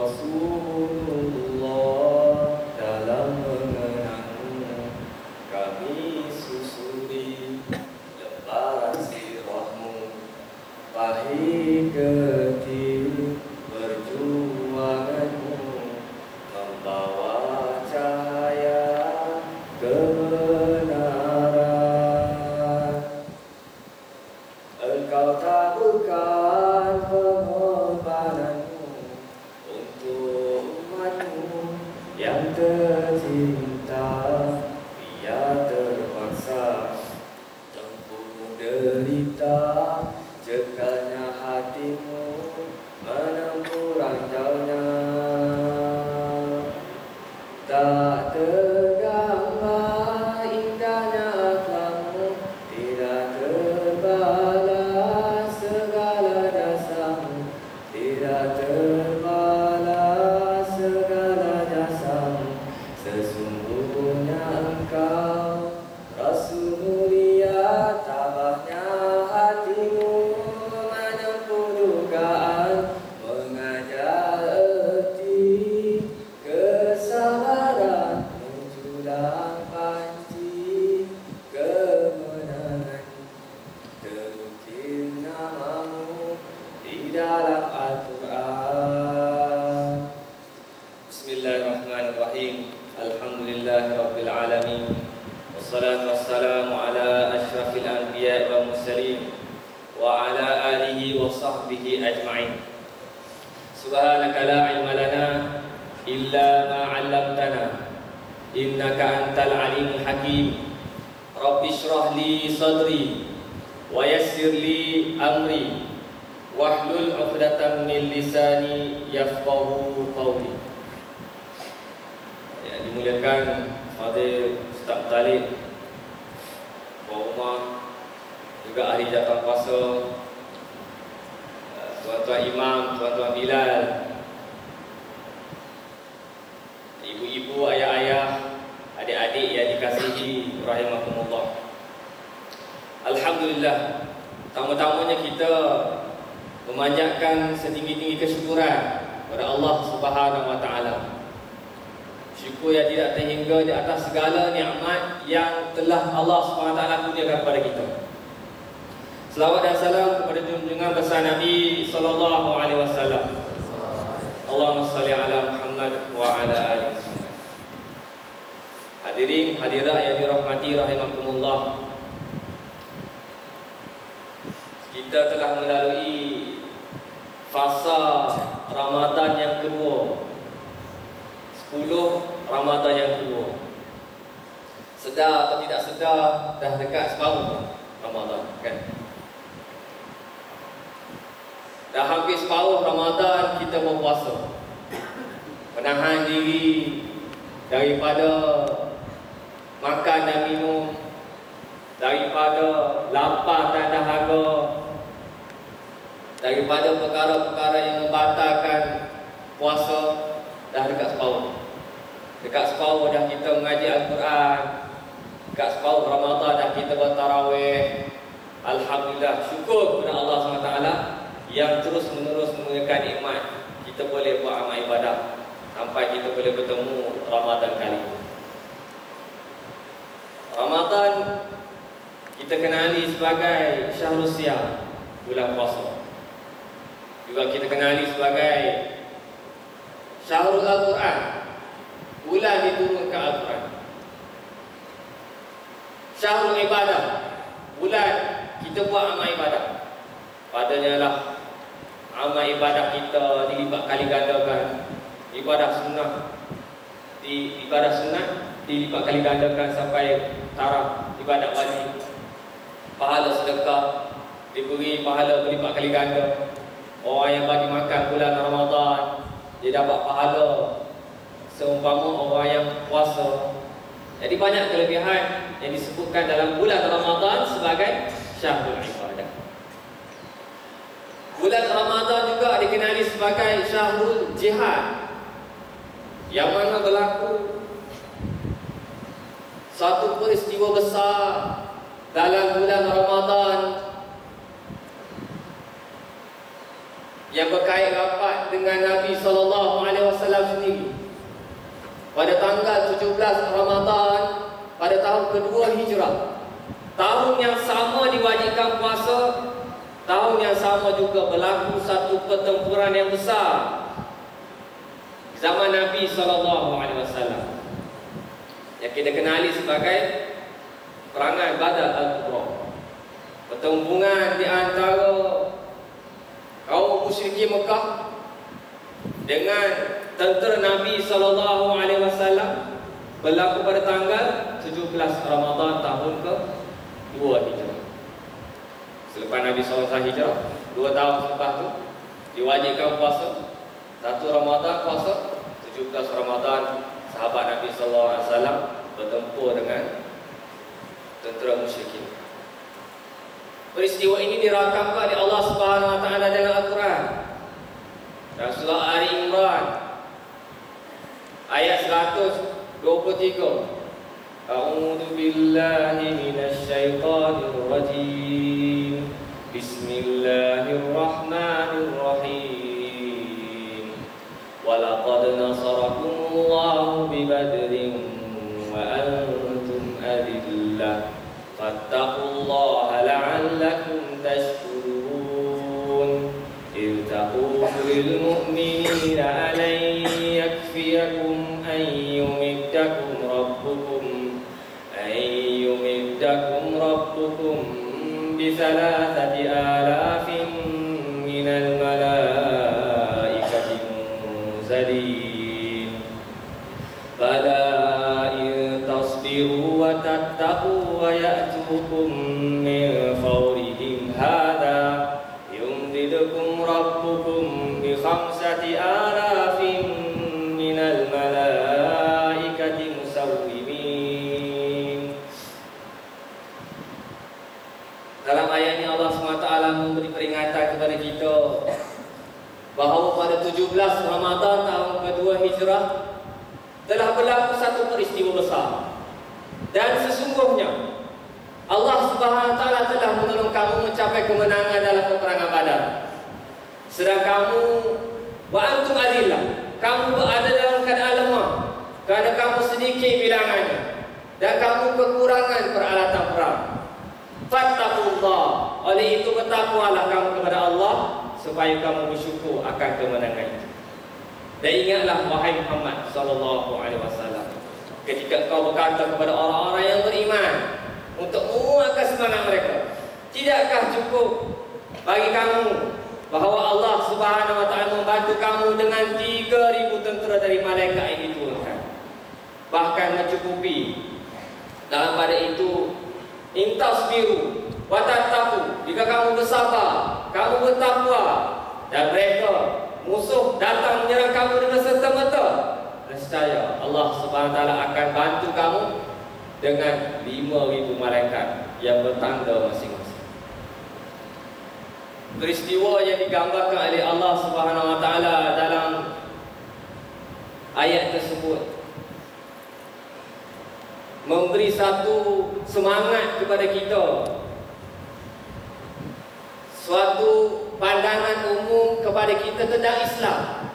Rasulullah, dalam mengenangmu kami susuri lebaran sirahmu, pahit getih perjuanganmu, membawa cahaya kebenaran. Engkau taburkan pengorbananmu untuk umatmu yang tercinta, biar terpaksa tempuh derita, cekalnya hatimu menempuh ranjaunya. Tak tergambar indahnya akhlakmu, tidak terbalas segala jasamu, tidak terbalas segala jasamu. Sesungguhnya engkau Rasul mulia, tabahnya hatimu menempuh dugaan, mengajar erti kesabaran, menjulang panci kemenangan. Terukir namamu di dalam Al-Quran. Bismillahirrahmanirrahim. Alhamdulillahirabbil alamin. Wassalatu wassalamu ala asyrafil anbiya wal mursalin wa ala alihi wa sahbihi ajma'in. Subhanaka la ilma lana illa ma 'allamtana innaka antal alimul hakim. Rabbi shrah li sadri wa yassir li amri wahlul 'uqdatam min lisani yafqahu qawli. Yang dimuliakan Fadil Ustaz Talib, Puan Umar, juga ahli jawatan kuasa, tuan-tuan imam, tuan-tuan Bilal, ibu-ibu, ayah-ayah, adik-adik yang dikasihi rahimakumullah. Alhamdulillah, pertama-tamanya kita memanjatkan setinggi-tinggi kesyukuran kepada Allah Subhanahu wa taala. Syukur yang tidak terhingga di atas segala nikmat yang telah Allah Subhanahu wa taala kurniakan kepada kita. Selawat dan salam kepada junjungan besar Nabi sallallahu alaihi wasallam. Allahumma shalli ala Muhammad wa ala ali Muhammad. Hadirin hadirat yang dirahmati rahimakumullah. Kita telah melalui fasa Ramadan yang kedua, 10 Ramadan yang kedua. Sedar atau tidak sedar, dah dekat separuh Ramadan, kan? Dah hampir separuh Ramadan kita berpuasa, menahan diri daripada makan dan minum, daripada lapar dan dahaga, daripada perkara-perkara yang membatalkan puasa. Dah dekat separuh. Dekat separuh dah kita mengaji Al-Quran. Dekat separuh Ramadan dah kita bertarawih. Alhamdulillah, syukur kepada Allah SWT yang terus menerus memberikan nikmat. Kita boleh buat amal ibadah sampai kita boleh bertemu Ramadan kali ini. Ramadan kita kenali sebagai Syahrul Siyam, bulan puasa. Juga kita kenali sebagai Syahrul Al-Quran, bulan diturunkan Al-Quran. Syahrul Ibadah, bulan kita buat amal ibadah. Padanya lah amal ibadah kita dilipat kali gandakan. Ibadah sunnah dilipat kali gandakan sampai taraf ibadat wajib. Pahala sedekah diberi pahala berlipat kali ganda. Orang yang bagi makan bulan Ramadan, dia dapat pahala seumpama orang yang puasa. Jadi banyak kelebihan yang disebutkan dalam bulan Ramadan sebagai syahrul ibadah. Bulan Ramadan juga dikenali sebagai syahrul jihad, yang mana berlaku satu peristiwa besar dalam bulan Ramadan yang berkait rapat dengan Nabi SAW pada tanggal 17 Ramadan pada tahun kedua Hijrah. Tahun yang sama diwajibkan puasa, tahun yang sama juga berlaku satu pertempuran yang besar zaman Nabi SAW yang kita kenali sebagai perangai Badar Al-Kubra. Pertempuran di antara kaum musyrikin Mekah dengan tentera Nabi SAW berlaku pada tanggal 17 Ramadan tahun ke-2 Hijrah. Selepas Nabi SAW hijrah, 2 tahun selepas tu diwajibkan puasa. 1 Ramadan puasa, 17 Ramadan sahabat Nabi SAW bertempur dengan tentera musyrikin. Peristiwa ini dirakamkan oleh Allah Subhanahu Wa Taala dalam Al-Quran. Dalam surah Ali Imran ayat 123. A'udzu billahi minasy syaithanir rajim. Bismillahirrahmanirrahim. Walaqad nasarakumullahu bibadrin wa antum adillah. Fattaqullaha la'allakum tashkurun. إذ تقول للمؤمنين ألن يكفيكم أن يمدكم ربكم ب3,000 من الملائكة منزلين بلى إن تصبروا وتتقوا ويأتوكم من فورهم هذا يمددكم ربكم ب5,000 من الملائكة مسومين. Dalam ayat ini Allah SWT memberi peringatan kepada kita bahawa pada 17 Ramadan tahun kedua Hijrah telah berlaku satu peristiwa besar. Dan sesungguhnya Allah Subhanahu Wa Taala telah menolong kamu mencapai kemenangan dalam peperangan Badar. Sedang kamu wa antum adillah, kamu berada dalam keadaan lemah kerana kamu sedikit bilangannya dan kamu kekurangan peralatan perang. Fattaqullah, oleh itu bertakwalah kamu kepada Allah supaya kamu bersyukur akan kemenangan itu. Dan ingatlah wahai Muhammad sallallahu alaihi wasallam, ketika kau berkata kepada orang-orang yang beriman untuk menguatkan semangat mereka, tidakkah cukup bagi kamu bahawa Allah Subhanahu Wa Taala membantu kamu dengan 3,000 tentera dari malaikat yang diturunkan, bahkan mencukupi dalam pada itu intasbiru wa tattaqu, jika kamu bersabar, kamu bertakwa, dan mereka musuh datang menyerang kamu dengan serta-merta, nescaya Allah Subhanahu Wa Taala akan bantu kamu dengan 5,000 malaikat yang bertanda masing-masing. Peristiwa yang digambarkan oleh Allah Subhanahu Wa Taala dalam ayat tersebut memberi satu semangat kepada kita, suatu pandangan umum kepada kita tentang Islam.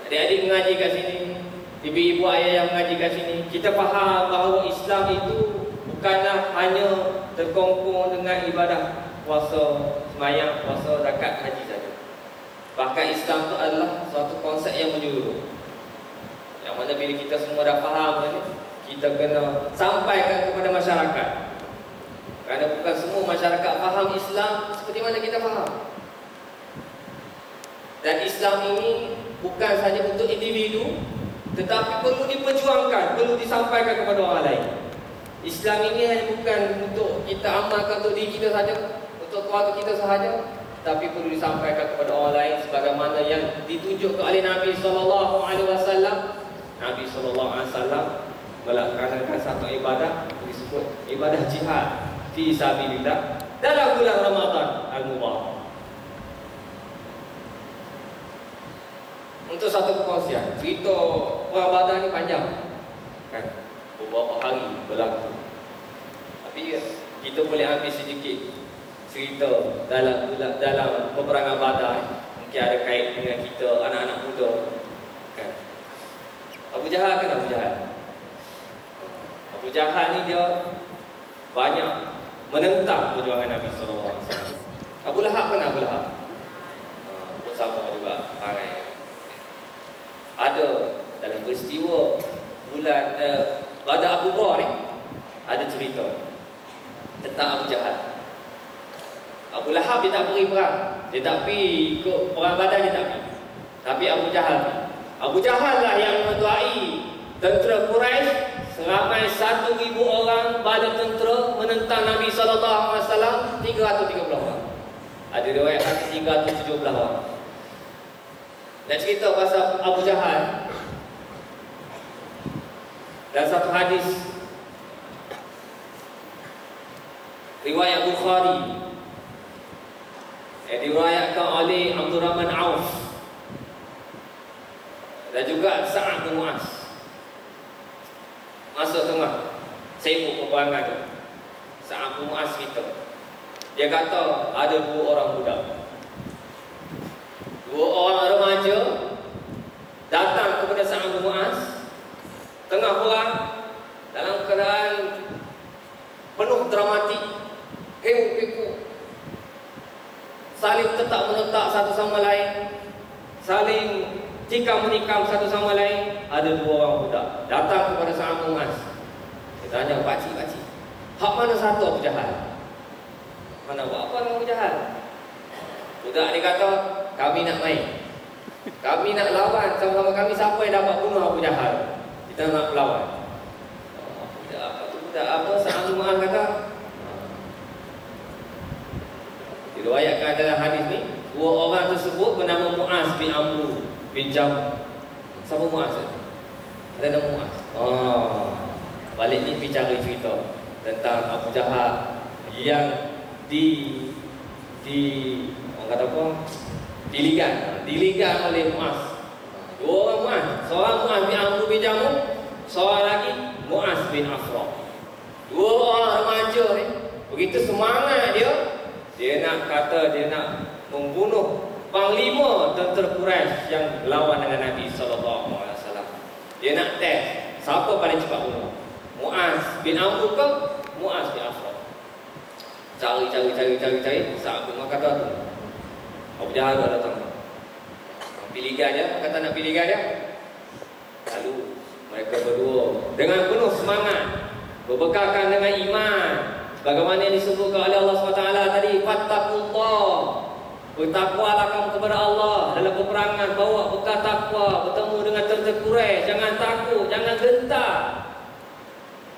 Adik-adik mengaji kat sini, ibu-ibu ayah yang mengaji kat sini, kita faham bahawa Islam itu bukanlah hanya terkongkong dengan ibadah puasa, sembahyang, puasa, zakat, haji saja. Bahkan Islam itu adalah suatu konsep yang menyeluruh, yang mana bila kita semua dah faham ni, kita kena sampaikan kepada masyarakat. Kerana bukan semua masyarakat faham Islam seperti mana kita faham. Dan Islam ini bukan saja untuk individu, tetapi perlu diperjuangkan, perlu disampaikan kepada orang lain. Islam ini hanya bukan untuk kita amalkan untuk diri kita saja, untuk keluarga kita sahaja, tapi perlu disampaikan kepada orang lain sebagaimana yang ditunjukkan oleh Nabi SAW. Nabi SAW melaksanakan satu ibadah disebut ibadah jihad fi sabilillah dalam bulan Ramadan al-Mubarak. Untuk satu perkongsian, cerita perang Badar ni panjang kan, beberapa hari berlaku. Tapi kita boleh ambil sedikit cerita dalam peperangan Badar. Mungkin ada kait dengan kita anak-anak muda. Abu Jahal kan Abu Jahal. Abu Jahal ni dia banyak menentang perjuangan Nabi SAW. Abu Lahab kan Abu Lahab. Pun sama juga perangai. Ada dalam peristiwa bulan Pada Abu Bakar ni ada cerita tentang Abu Jahal. Abu Lahab dia tak pergi perang. Dia tak pergi ikut perang Badar, dia tak pergi. Tapi Abu Jahal lah yang mengetuai tentera Quraisy seramai 1,000 orang bala tentera menentang Nabi SAW 330 orang. Ada riwayat 317 orang. Nak cerita pasal Abu Jahal, dan satu hadis riwayat Bukhari yang diriwayatkan oleh Abdul Rahman Auf dan juga Sa'ad bin Mu'az. Masa tengah sibuk peperangan tu, Sa'ad bin Mu'az kita, dia kata ada 2 orang budak, 2 orang remaja datang kepada Sa'ad bin Mu'az tengah perang dalam keadaan penuh dramatik, hekuk-hekuk, saling tetap menentang satu sama lain, saling tikam menikam satu sama lain. Ada 2 orang budak datang kepada Sa'ad bin Mu'az. Dia tanya, "Pakcik, hak mana satu Abu Jahal? Mana buat apa Abu Jahal?" Budak ni kata, "Kami nak main. Kami nak lawan sama-sama kami. Siapa yang dapat bunuh Abu Jahal, kita nak lawan." Budak apa? Sa'ad bin Mu'az kata, diriwayatkan dalam hadis ni, 2 orang tersebut bernama Mu'az bin Amr bin Jam. Siapa Mu'az? Ada nama Mu'az. Balik ni bicara cerita tentang Abu Jahal yang orang kata apa? Diligan oleh Mu'az. 2 orang Mu'az. Seorang Mu'az bin Amr bin Jam, seorang lagi Mu'az bin Afra. 2 orang remaja ni begitu semangat dia nak membunuh panglima tentera Quraisy yang lawan dengan Nabi SAW. Dia nak test siapa paling cepat bunuh, Mu'az bin Amr ke Mu'az bin Afra. Cari. Sa'ad bin Mu'az kata tu, Abu Jahal dah datang. Pilihan dia, kata nak pilihan dia. Lalu mereka berdua dengan penuh semangat, berbekalkan dengan iman, bagaimana yang disebutkan oleh Allah SWT tadi, fattaqullah, bertakwalah kamu kepada Allah dalam peperangan, bawa bekal takwa, bertemu dengan tentera Quraisy, jangan takut, jangan gentar.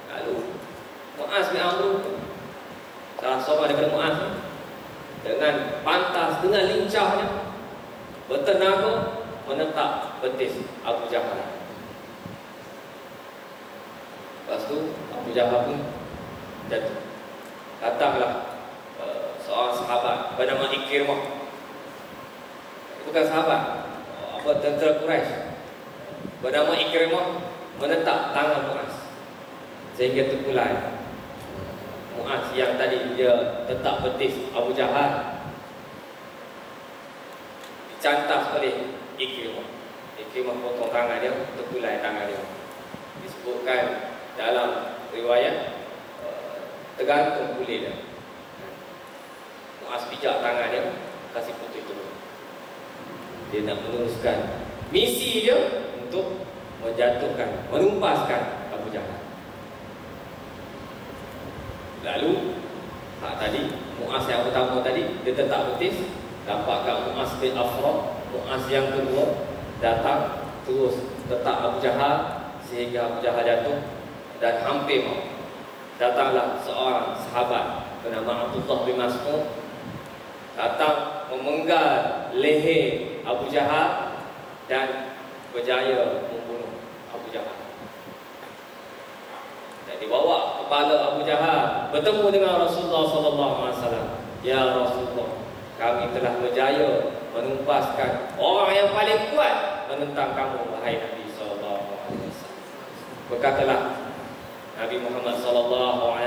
Lalu Mu'az bin Amr, salah seorang daripada Mu'az, dengan pantas, dengan lincahnya, bertenaga menentang betis Abu Jahal. Lepas tu Abu Jahal pun jatuh. Datanglah seorang sahabat bernama Ikrimah. Bukan sahabat, tentera Quraisy bernama Ikrimah, menentang tangan Mu'az sehingga terkulai. Mu'az yang tadi dia tetap betis Abu Jahal dicantas oleh Ikrimah. Ikrimah potong tangan dia, terkulai tangan dia. Disebutkan dalam riwayat tergantung kulit dia. Mu'az pijak tangan dia, kasih putih turun. Dia nak meneruskan misi dia untuk menjatuhkan, menumpaskan Abu Jahal. Lalu tadi Mu'az yang pertama tadi, dia tetap betis. Dampakkan Mu'az bin Afra, Mu'az yang kedua datang terus tetap Abu Jahal sehingga Abu Jahal jatuh dan hampir maut. Datanglah seorang sahabat bernama Abdullah bin Mas'ud, datang memenggal leher Abu Jahal dan berjaya membunuh Abu Jahal. Dan dibawa kepala Abu Jahal bertemu dengan Rasulullah SAW. "Ya Rasulullah, kami telah berjaya menumpaskan orang yang paling kuat menentang kamu, wahai Nabi SAW." Berkatalah Nabi Muhammad SAW,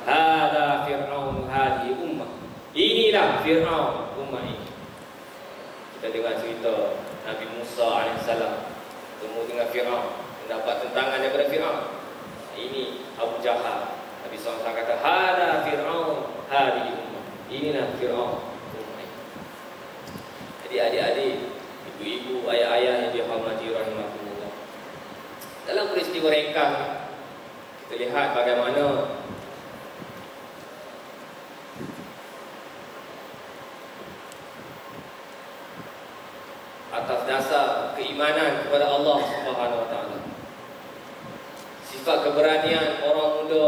"Hada Fir'aun hadhihi ummah." Inilah Fir'aun ummah ini. Kita dengar cerita Nabi Musa AS bertemu dengan Fir'aun. mendapat tentangan daripada Fir'aun. Ini Abu Jahal. Nabi SAW kata, hada Fir'aun, hadihi ummah. Inilah Fir'aun. Jadi adik-adik, ibu-ibu, ayah-ayah yang dihormati rahimahumullah. Dalam peristiwa ringkas, kita lihat bagaimana atas dasar keimanan kepada Allah Subhanahu wa taala, sifat keberanian orang muda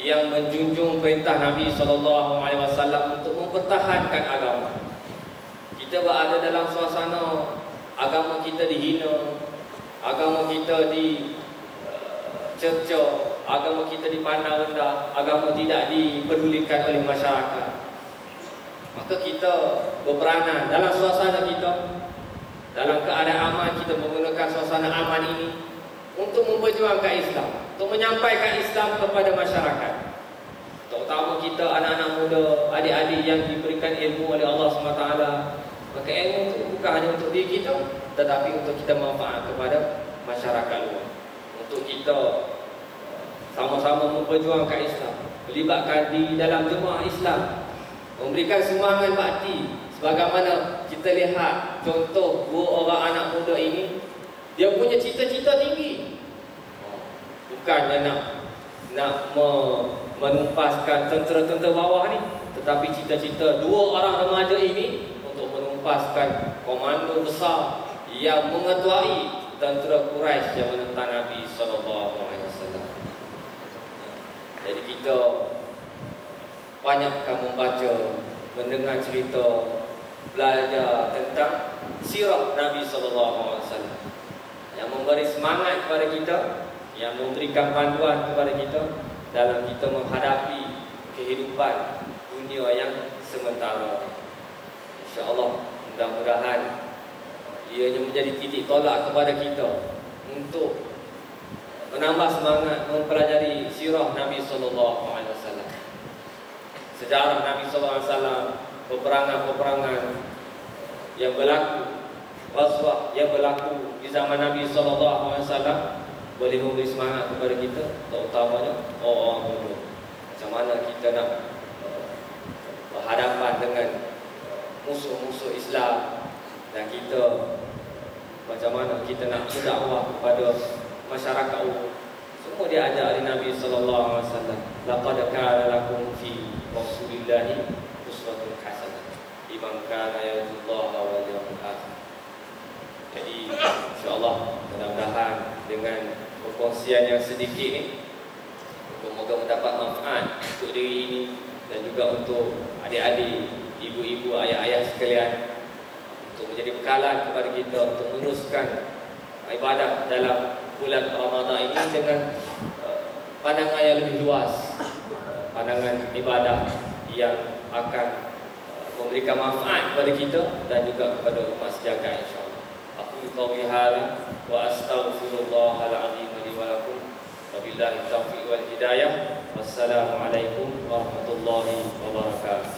yang menjunjung perintah Nabi SAW untuk mempertahankan agama. Kita berada dalam suasana agama kita dihina, agama kita dicerca, agama kita dipandang rendah, agama tidak dipedulikan oleh masyarakat. Maka kita berperanan dalam suasana kita, dalam keadaan aman, kita menggunakan suasana aman ini untuk memperjuangkan Islam, untuk menyampaikan Islam kepada masyarakat. Terutama kita anak-anak muda, adik-adik yang diberikan ilmu oleh Allah SWT. Maka ilmu itu bukan hanya untuk diri kita, tetapi untuk kita manfaat kepada masyarakat luar. Untuk kita sama-sama memperjuangkan Islam, melibatkan diri dalam jemaah Islam, memberikan sumbangan bakti. Sebagaimana kita lihat contoh dua orang anak muda ini, dia punya cita-cita tinggi. Bukannya nak menumpaskan tentera-tentera bawah ni, tetapi cita-cita dua orang remaja ini untuk menumpaskan komando besar yang mengetuai tentera Quraisy yang menentang Nabi SAW. Jadi kita banyakkan membaca, mendengar cerita, belajar tentang sirah Nabi SAW yang memberi semangat kepada kita, yang memberikan panduan kepada kita dalam kita menghadapi kehidupan dunia yang sementara. InsyaAllah, mudah-mudahan ianya menjadi titik tolak kepada kita untuk menambah semangat mempelajari sirah Nabi SAW, sejarah Nabi SAW, peperangan-peperangan yang berlaku, ghazwah yang berlaku di zaman Nabi SAW, boleh memberi semangat kepada kita, terutamanya orang muda. Macam mana kita nak berhadapan dengan musuh-musuh Islam, dan kita macam mana kita nak berdakwah kepada masyarakat umum. Semua diajar oleh Nabi SAW. Laqad kana lakum fi Rasulillahi uswatun hasanah liman kana yarjullaha wal yawmal akhir. Jadi insya-Allah, mudah-mudahan dengan perkongsian yang sedikit ini, semoga mendapat manfaat untuk diri ini dan juga untuk adik-adik, ibu-ibu, ayah-ayah sekalian, untuk menjadi bekalan kepada kita untuk meneruskan ibadah dalam bulan Ramadan ini dengan pandangan yang lebih luas, pandangan ibadah yang akan memberikan manfaat kepada kita dan juga kepada umat sejagat, insya-Allah. Aku qawli hadza wa astaghfirullahal azim li wa lakum. Wabillahi taufiq wal hidayah. Wassalamualaikum warahmatullahi wabarakatuh.